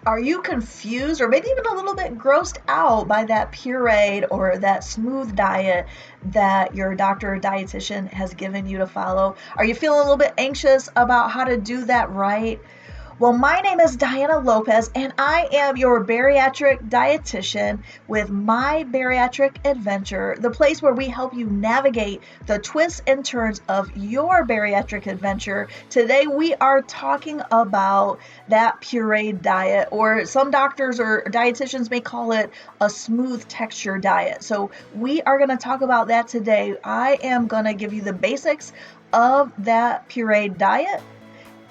Are you confused or maybe even a little bit grossed out by that pureed or that smooth diet that your doctor or dietitian has given you to follow? Are you feeling a little bit anxious about how to do that right? Well, my name is Diana Lopez, and I am your bariatric dietitian with My Bariatric Adventure, the place where we help you navigate the twists and turns of your bariatric adventure. Today, we are talking about that pureed diet, or some doctors or dietitians may call it a smooth texture diet. So, we are going to talk about that today. I am going to give you the basics of that pureed diet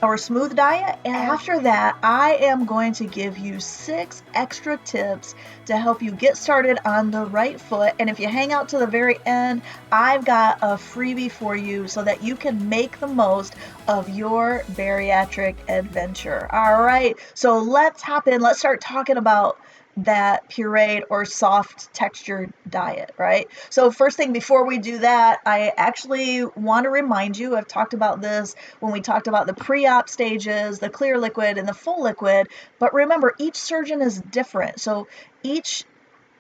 or smooth diet. And after that, I am going to give you 6 extra tips to help you get started on the right foot. And if you hang out to the very end, I've got a freebie for you so that you can make the most of your bariatric adventure. All right, so let's hop in. Let's start talking about that pureed or soft textured diet, right? So first thing before we do that, I actually want to remind you, I've talked about this when we talked about the pre-op stages, the clear liquid and the full liquid, but remember each surgeon is different. So each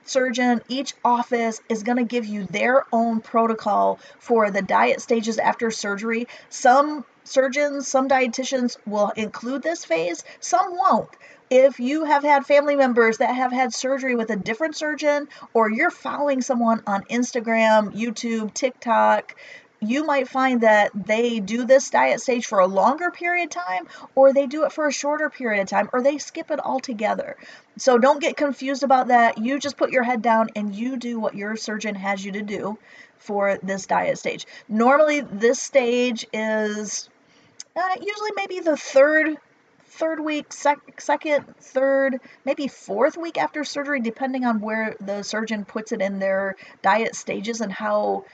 surgeon, each office is going to give you their own protocol for the diet stages after surgery. Some surgeons, some dietitians will include this phase, some won't. If you have had family members that have had surgery with a different surgeon, or you're following someone on Instagram, YouTube, TikTok, you might find that they do this diet stage for a longer period of time, or they do it for a shorter period of time, or they skip it altogether. So don't get confused about that. You just put your head down and you do what your surgeon has you to do for this diet stage. Normally, this stage is usually maybe the third week, second, third, maybe fourth week after surgery, depending on where the surgeon puts it in their diet stages and how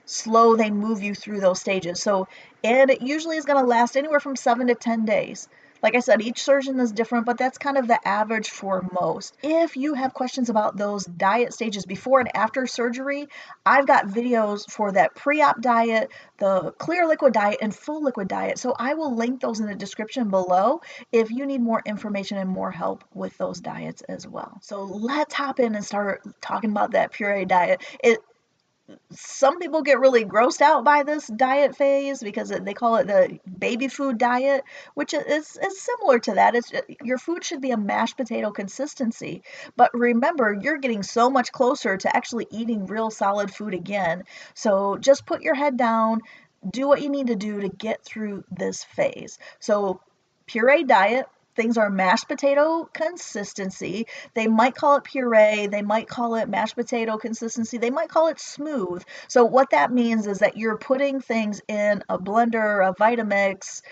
slow they move you through those stages. So, and it usually is going to last anywhere from 7 to 10 days. Like I said, each surgeon is different, but that's kind of the average for most. If you have questions about those diet stages before and after surgery, I've got videos for that pre-op diet, the clear liquid diet, and full liquid diet. So I will link those in the description below if you need more information and more help with those diets as well. So let's hop in and start talking about that puree diet. Some people get really grossed out by this diet phase because they call it the baby food diet, which is similar to that. Your food should be a mashed potato consistency, but remember, you're getting so much closer to actually eating real solid food again. So just put your head down, do what you need to do to get through this phase. So puree diet, things are mashed potato consistency. They might call it puree, they might call it mashed potato consistency, they might call it smooth. So what that means is that you're putting things in a blender, a Vitamix,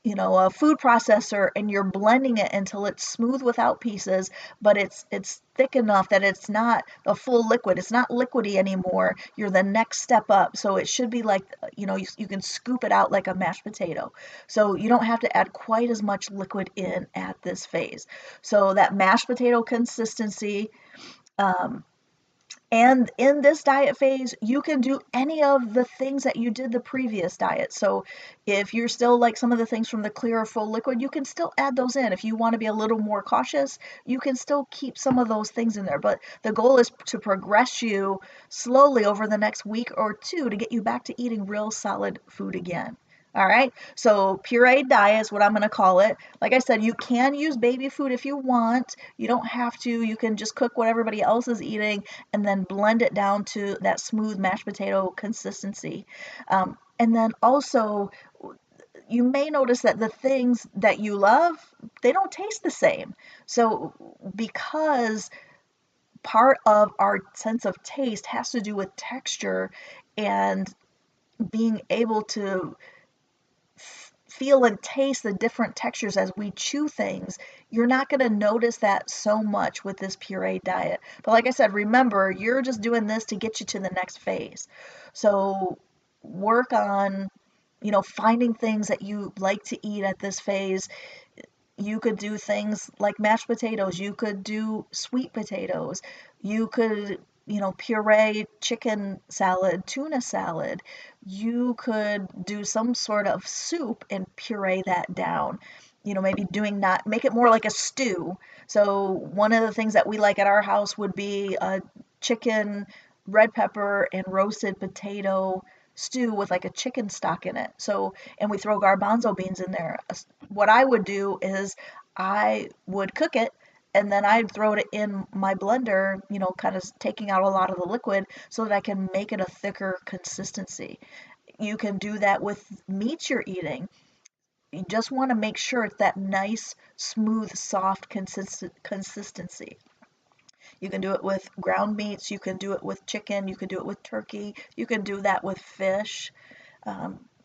a food processor, and you're blending it until it's smooth without pieces, but it's thick enough that it's not a full liquid. It's not liquidy anymore. You're the next step up. So it should be like, you can scoop it out like a mashed potato. So you don't have to add quite as much liquid in at this phase. So that mashed potato consistency, and in this diet phase, you can do any of the things that you did the previous diet. So if you're still like some of the things from the clear or full liquid, you can still add those in. If you want to be a little more cautious, you can still keep some of those things in there. But the goal is to progress you slowly over the next week or two to get you back to eating real solid food again. All right, so pureed diet is what I'm going to call it. Like I said, you can use baby food if you want. You don't have to. You can just cook what everybody else is eating and then blend it down to that smooth mashed potato consistency. And then also, you may notice that the things that you love, they don't taste the same. So because part of our sense of taste has to do with texture and being able to feel and taste the different textures as we chew things, you're not going to notice that so much with this puree diet. But like I said, remember, you're just doing this to get you to the next phase. So work on, finding things that you like to eat at this phase. You could do things like mashed potatoes. You could do sweet potatoes. You could, puree chicken salad, tuna salad. You could do some sort of soup and puree that down. maybe make it more like a stew. So one of the things that we like at our house would be a chicken, red pepper, and roasted potato stew with like a chicken stock in it. So, and we throw garbanzo beans in there. What I would do is I would cook it and then I'd throw it in my blender, kind of taking out a lot of the liquid so that I can make it a thicker consistency. You can do that with meats you're eating. You just want to make sure it's that nice, smooth, soft consistency. You can do it with ground meats, you can do it with chicken, you can do it with turkey, you can do that with fish.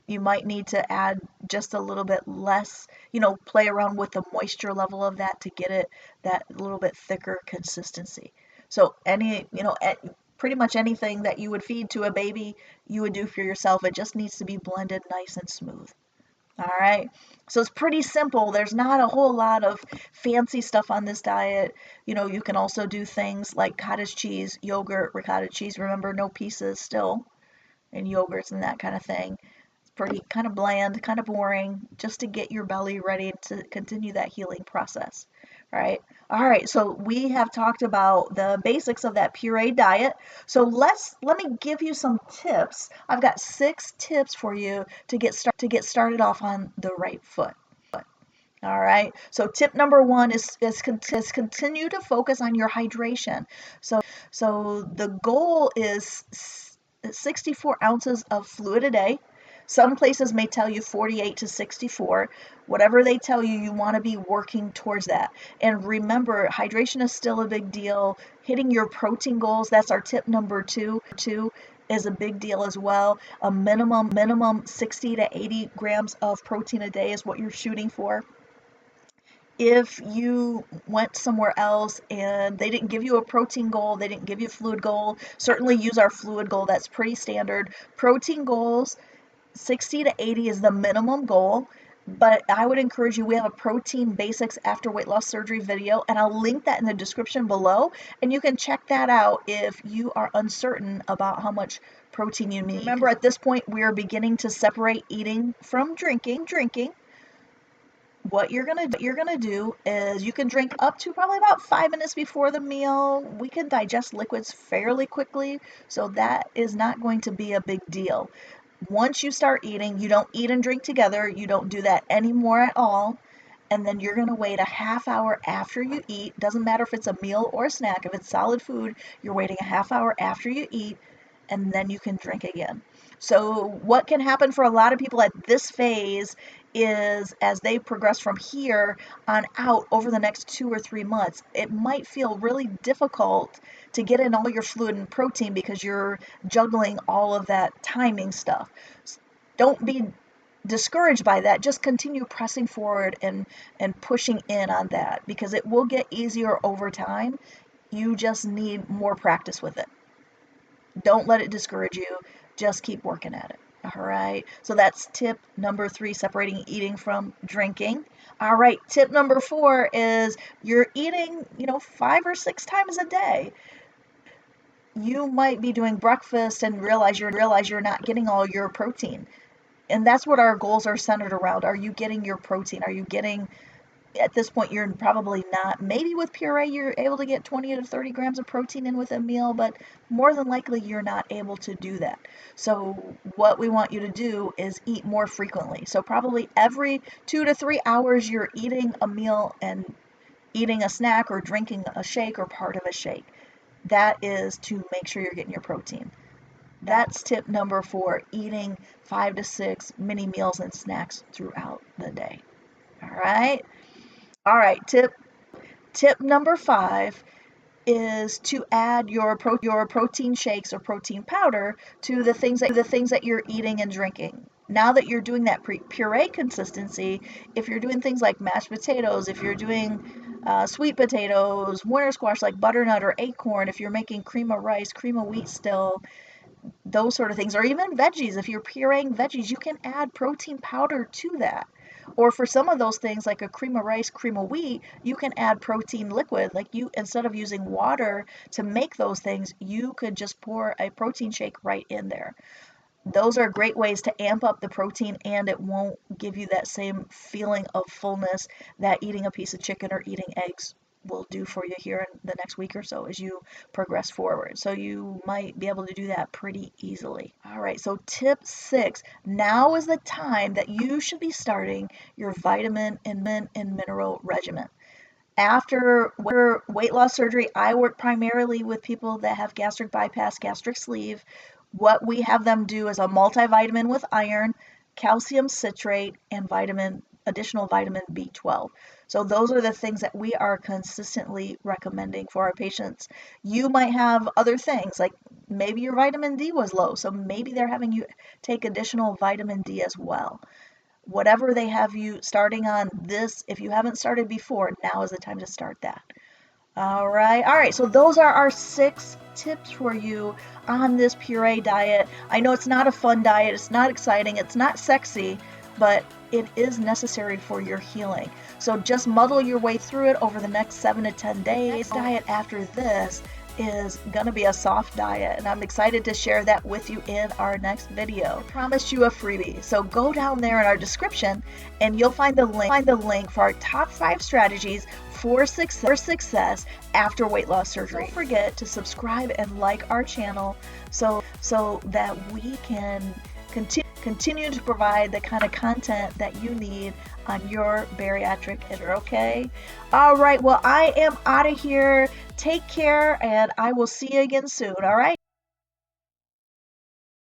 You might need to add just a little bit less, play around with the moisture level of that to get it that little bit thicker consistency. So pretty much anything that you would feed to a baby, you would do for yourself. It just needs to be blended nice and smooth. All right. So it's pretty simple. There's not a whole lot of fancy stuff on this diet. You can also do things like cottage cheese, yogurt, ricotta cheese. Remember, no pieces still, and yogurts and that kind of thing. It's pretty kind of bland, kind of boring, just to get your belly ready to continue that healing process. All right. All right. So we have talked about the basics of that puree diet. So let me give you some tips. I've got 6 tips for you to get started off on the right foot. All right. So tip number 1 is continue to focus on your hydration. So the goal is 64 ounces of fluid a day. Some places may tell you 48 to 64. Whatever they tell you, you want to be working towards that. And remember, hydration is still a big deal. Hitting your protein goals, that's our tip number 2, is a big deal as well. A minimum 60 to 80 grams of protein a day is what you're shooting for. If you went somewhere else and they didn't give you a protein goal, they didn't give you a fluid goal, certainly use our fluid goal. That's pretty standard. Protein goals, 60 to 80 is the minimum goal, but I would encourage you, we have a protein basics after weight loss surgery video, and I'll link that in the description below, and you can check that out if you are uncertain about how much protein you need. Remember, at this point, we are beginning to separate eating from drinking. What you're gonna do is you can drink up to probably about 5 minutes before the meal. We can digest liquids fairly quickly, so that is not going to be a big deal. Once you start eating, you don't eat and drink together. You don't do that anymore at all. And then you're gonna wait a half hour after you eat. Doesn't matter if it's a meal or a snack. If it's solid food, you're waiting a half hour after you eat, and then you can drink again. So what can happen for a lot of people at this phase is as they progress from here on out over the next 2 or 3 months, it might feel really difficult to get in all your fluid and protein because you're juggling all of that timing stuff. Don't be discouraged by that. Just continue pressing forward and pushing in on that because it will get easier over time. You just need more practice with it. Don't let it discourage you. Just keep working at it. All right. So that's tip number 3, separating eating from drinking. All right. Tip number 4 is you're eating, 5 or 6 times a day. You might be doing breakfast and realize you're not getting all your protein. And that's what our goals are centered around. Are you getting your protein? Are you getting, at this point, you're probably not. Maybe with puree, you're able to get 20 to 30 grams of protein in with a meal, but more than likely, you're not able to do that. So what we want you to do is eat more frequently. So probably every 2 to 3 hours, you're eating a meal and eating a snack or drinking a shake or part of a shake. That is to make sure you're getting your protein. That's tip number 4, eating 5 to 6 mini meals and snacks throughout the day. All right. All right, tip number 5 is to add your protein shakes or protein powder to the things that you're eating and drinking. Now that you're doing that puree consistency, if you're doing things like mashed potatoes, if you're doing sweet potatoes, winter squash like butternut or acorn, if you're making cream of rice, cream of wheat still, those sort of things, or even veggies, if you're pureeing veggies, you can add protein powder to that. Or for some of those things like a cream of rice, cream of wheat, you can add protein liquid. Like you, instead of using water to make those things, you could just pour a protein shake right in there. Those are great ways to amp up the protein, and it won't give you that same feeling of fullness that eating a piece of chicken or eating eggs will do for you here in the next week or so as you progress forward. So you might be able to do that pretty easily. All right, so tip 6, now is the time that you should be starting your vitamin and mineral regimen. After weight loss surgery, I work primarily with people that have gastric bypass, gastric sleeve. What we have them do is a multivitamin with iron, calcium citrate, and additional vitamin B12. So those are the things that we are consistently recommending for our patients. You might have other things, like maybe your vitamin D was low, so maybe they're having you take additional vitamin D as well. Whatever they have you starting on this, if you haven't started before, now is the time to start that. All right. So those are our 6 tips for you on this puree diet. I know it's not a fun diet, it's not exciting, it's not sexy, but it is necessary for your healing. So just muddle your way through it over the next 7 to 10 days. Diet after this is going to be a soft diet, and I'm excited to share that with you in our next video. I promised you a freebie, so go down there in our description and you'll find the link for our top 5 strategies for success after weight loss surgery. Don't forget to subscribe and like our channel so that we can continue to provide the kind of content that you need on your bariatric enter, okay? All right, well, I am out of here. Take care, and I will see you again soon, all right?